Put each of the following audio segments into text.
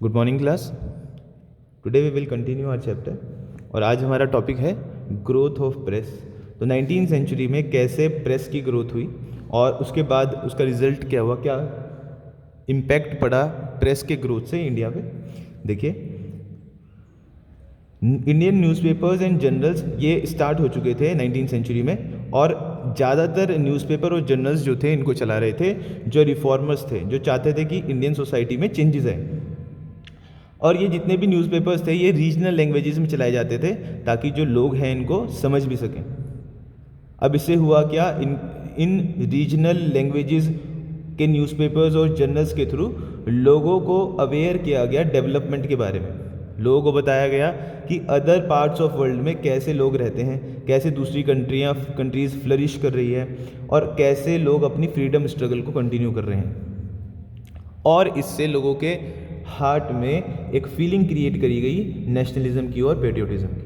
Good morning class. Today we will continue our chapter और आज हमारा टॉपिक है ग्रोथ ऑफ प्रेस। तो 19वीं सेंचुरी में कैसे प्रेस की ग्रोथ हुई और उसके बाद उसका रिजल्ट क्या हुआ, क्या इम्पैक्ट पड़ा प्रेस के ग्रोथ से इंडिया पे। देखिए, इंडियन न्यूज़पेपर्स एंड जर्नल्स ये स्टार्ट हो चुके थे 19वीं सेंचुरी में, और ज़्यादातर न्यूज़पेपर और जर्नल्स जो थे इनको चला रहे थे जो रिफॉर्मर्स थे, जो चाहते थे कि इंडियन सोसाइटी में चेंजेस आए। और ये जितने भी न्यूज़पेपर्स थे ये रीजनल लैंग्वेजेस में चलाए जाते थे ताकि जो लोग हैं इनको समझ भी सकें। अब इससे हुआ क्या, इन रीजनल लैंग्वेजेस के न्यूज़पेपर्स और जर्नल्स के थ्रू लोगों को अवेयर किया गया डेवलपमेंट के बारे में। लोगों को बताया गया कि अदर पार्ट्स ऑफ वर्ल्ड में कैसे लोग रहते हैं, कैसे दूसरी कंट्रीज़ फ्लरिश कर रही है और कैसे लोग अपनी फ्रीडम स्ट्रगल को कंटिन्यू कर रहे हैं। और इससे लोगों के हार्ट में एक फीलिंग क्रिएट करी गई नेशनलिज्म की और पेट्रियोटिज्म की।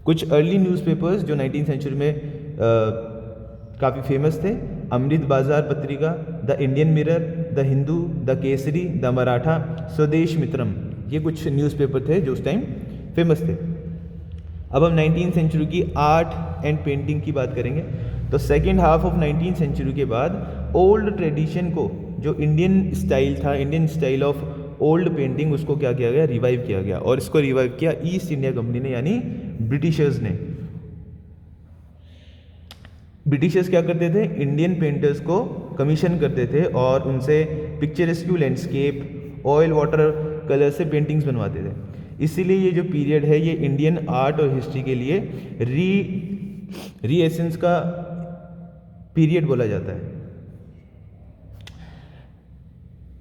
कुछ अर्ली न्यूज़पेपर्स जो 19वीं सेंचुरी में काफ़ी फेमस थे, अमृत बाजार पत्रिका, the Indian mirror, the Hindu, the Kesari, the Maratha, स्वदेश मित्रम, ये कुछ न्यूज़पेपर थे जो उस टाइम फेमस थे। अब हम 19वीं सेंचुरी की आर्ट एंड पेंटिंग की बात करेंगे। तो सेकेंड हाफ ऑफ 19वीं सेंचुरी के बाद ओल्ड ट्रेडिशन को, जो इंडियन स्टाइल था, Indian style of old painting, उसको क्या किया गया, रिवाइव किया गया। और इसको रिवाइव किया ईस्ट इंडिया कंपनी ने, यानी ब्रिटिशर्स ने। ब्रिटिशर्स क्या करते थे, इंडियन पेंटर्स को कमीशन करते थे और उनसे पिक्चरेस्क्यू लैंडस्केप, ऑयल वाटर कलर से पेंटिंग्स बनवाते थे। इसीलिए ये जो पीरियड है ये इंडियन आर्ट और हिस्ट्री के लिए रीएसेंस का पीरियड बोला जाता है।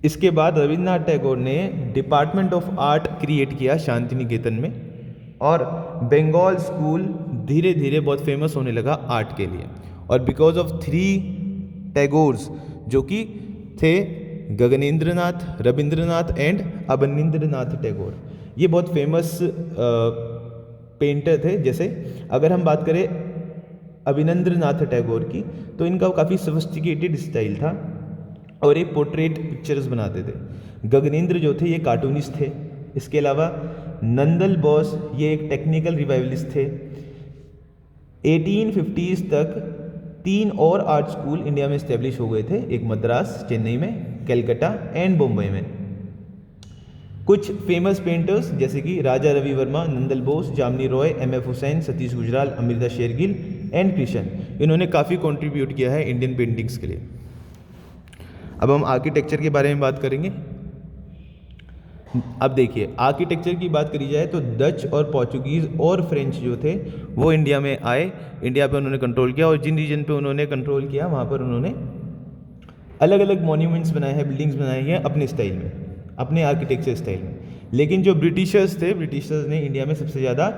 इसके बाद रविन्द्रनाथ टैगोर ने डिपार्टमेंट ऑफ आर्ट क्रिएट किया शांति निकेतन में, और बंगाल स्कूल धीरे धीरे बहुत फेमस होने लगा आर्ट के लिए। और बिकॉज ऑफ 3 टैगोर्स जो कि थे गगनेंद्रनाथ, रविंद्रनाथ एंड अवनींद्रनाथ टैगोर, ये बहुत फेमस पेंटर थे। जैसे अगर हम बात करें अवनींद्रनाथ टैगोर की, तो इनका काफ़ी सोफिस्टिकेटेड स्टाइल था और एक पोर्ट्रेट पिक्चर्स बनाते थे। गगनेंद्र जो थे ये कार्टूनिस्ट थे। इसके अलावा नंदल बोस ये एक टेक्निकल रिवाइवलिस्ट थे। 1850s तक 3 और आर्ट स्कूल इंडिया में इस्टेब्लिश हो गए थे, एक मद्रास, चेन्नई में, कलकत्ता एंड बम्बई में। कुछ फेमस पेंटर्स जैसे कि राजा रवि वर्मा, नंदल बोस, जामनी रॉय, MF हुसैन, सतीश गुजराल, अमृता शेरगिल एंड कृष्ण, इन्होंने काफ़ी कंट्रीब्यूट किया है इंडियन पेंटिंग्स के लिए। अब हम आर्किटेक्चर के बारे में बात करेंगे। अब देखिए, आर्किटेक्चर की बात करी जाए तो डच और पोर्चुगीज़ और फ्रेंच जो थे वो इंडिया में आए, इंडिया पे उन्होंने कंट्रोल किया, और जिन रीजन पे उन्होंने कंट्रोल किया वहाँ पर उन्होंने अलग अलग मॉन्यूमेंट्स बनाए हैं, बिल्डिंग्स बनाई हैं अपने स्टाइल में, अपने आर्किटेक्चर स्टाइल में। लेकिन जो ब्रिटिशर्स थे, ब्रिटिशर्स ने इंडिया में सबसे ज़्यादा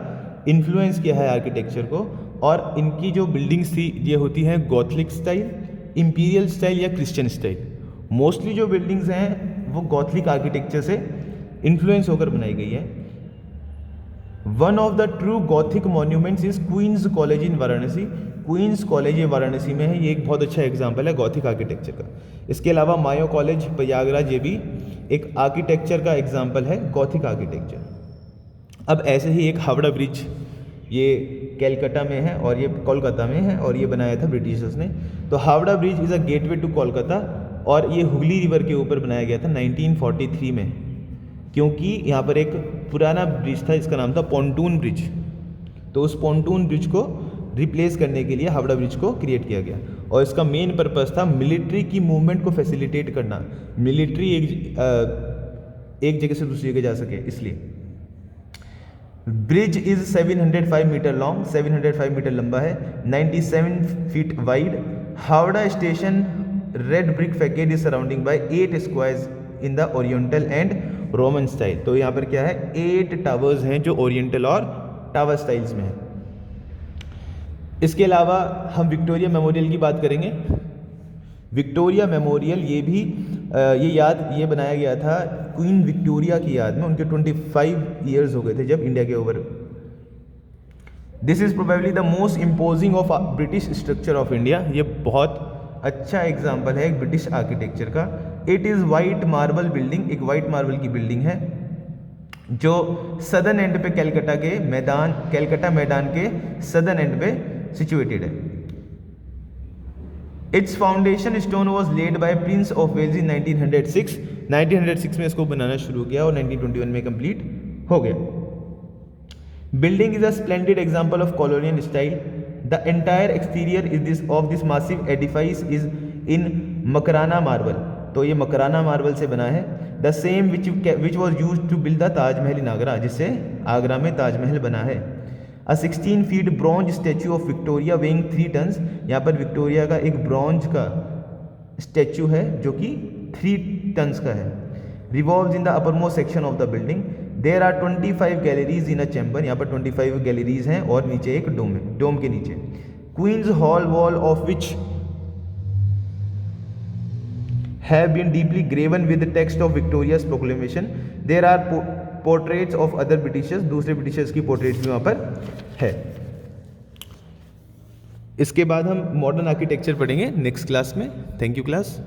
इन्फ्लुएंस किया है आर्किटेक्चर को, और इनकी जो बिल्डिंग्स थी ये होती हैं गॉथिक स्टाइल, इंपीरियल स्टाइल या क्रिश्चियन स्टाइल। मोस्टली जो बिल्डिंग्स हैं वो गॉथिक आर्किटेक्चर से इन्फ्लुएंस होकर बनाई गई है। One of the true Gothic monuments is Queen's college in Varanasi. Queen's college ये वाराणसी में है, ये एक बहुत अच्छा एग्जाम्पल है गॉथिक आर्किटेक्चर का। इसके अलावा मायो कॉलेज प्रयागराज ये भी एक आर्किटेक्चर का एग्जाम्पल है गॉथिक आर्किटेक्चर। अब ऐसे ही एक हावड़ा ब्रिज, ये कलकत्ता में है और ये कोलकाता में है, और ये बनाया था ब्रिटिशर्स ने। तो Howrah bridge is a gateway to Kolkata, और ये हुगली रिवर के ऊपर बनाया गया था 1943 में, क्योंकि यहाँ पर एक पुराना ब्रिज था, इसका नाम था पोंटून ब्रिज। तो उस पोंटून ब्रिज को रिप्लेस करने के लिए हावड़ा ब्रिज को क्रिएट किया गया, और इसका मेन पर्पस था मिलिट्री की मूवमेंट को फैसिलिटेट करना, मिलिट्री एक जगह से दूसरी जगह जा सके, इसलिए। Bridge is 705 metre long, 705 metre लंबा है, 97 feet wide. Howrah station red brick facade is surrounding by 8 squares in the oriental and Roman style. तो यहाँ पर क्या है, 8 टावर्स हैं जो ओरिएंटल और टावर स्टाइल्स में हैं। इसके अलावा हम विक्टोरिया मेमोरियल की बात करेंगे। विक्टोरिया मेमोरियल ये बनाया गया था क्वीन विक्टोरिया की याद में। उनके 25 ईयर्स हो गए थे जब इंडिया के over. This is probably the most imposing of British structure of India. ये बहुत अच्छा एग्जाम्पल है ब्रिटिश आर्किटेक्चर का, it is white marble building, एक वाइट मार्बल की बिल्डिंग है जो सदर्न एंड पे कैलकाटा मैदान के सदर्न एंड पे सिचुएटेड है। Its foundation stone was laid by Prince of Wales in 1906 में इसको बनाना शुरू किया और 1921 में कंप्लीट हो गया। Building is a splendid example of colonial style. The entire exterior of this massive edifice is in Makrana marble, तो ये मकराना मार्बल से बना है। The same which was use to build the Taj Mahal in Agra, जिससे आगरा में ताजमहल बना है। A 16 feet bronze statue of Victoria weighing 3 tons, यहाँ पर विक्टोरिया का एक ब्रॉन्ज का स्टैचू है जो कि 3 टन्स का है। Revolves in the upper most section of the building. There are 25 galleries in a chamber, यहाँ पर 25 गैलरीज हैं और नीचे एक डोम है, डोम के नीचे। Queen's hall wall of which have been deeply graven with the text of Victoria's proclamation. There are portraits of other Britishers, दूसरे ब्रिटिशर्स की पोर्ट्रेट्स भी वहाँ पर है। इसके बाद हम मॉडर्न आर्किटेक्चर पढ़ेंगे नेक्स्ट क्लास में। Thank you class.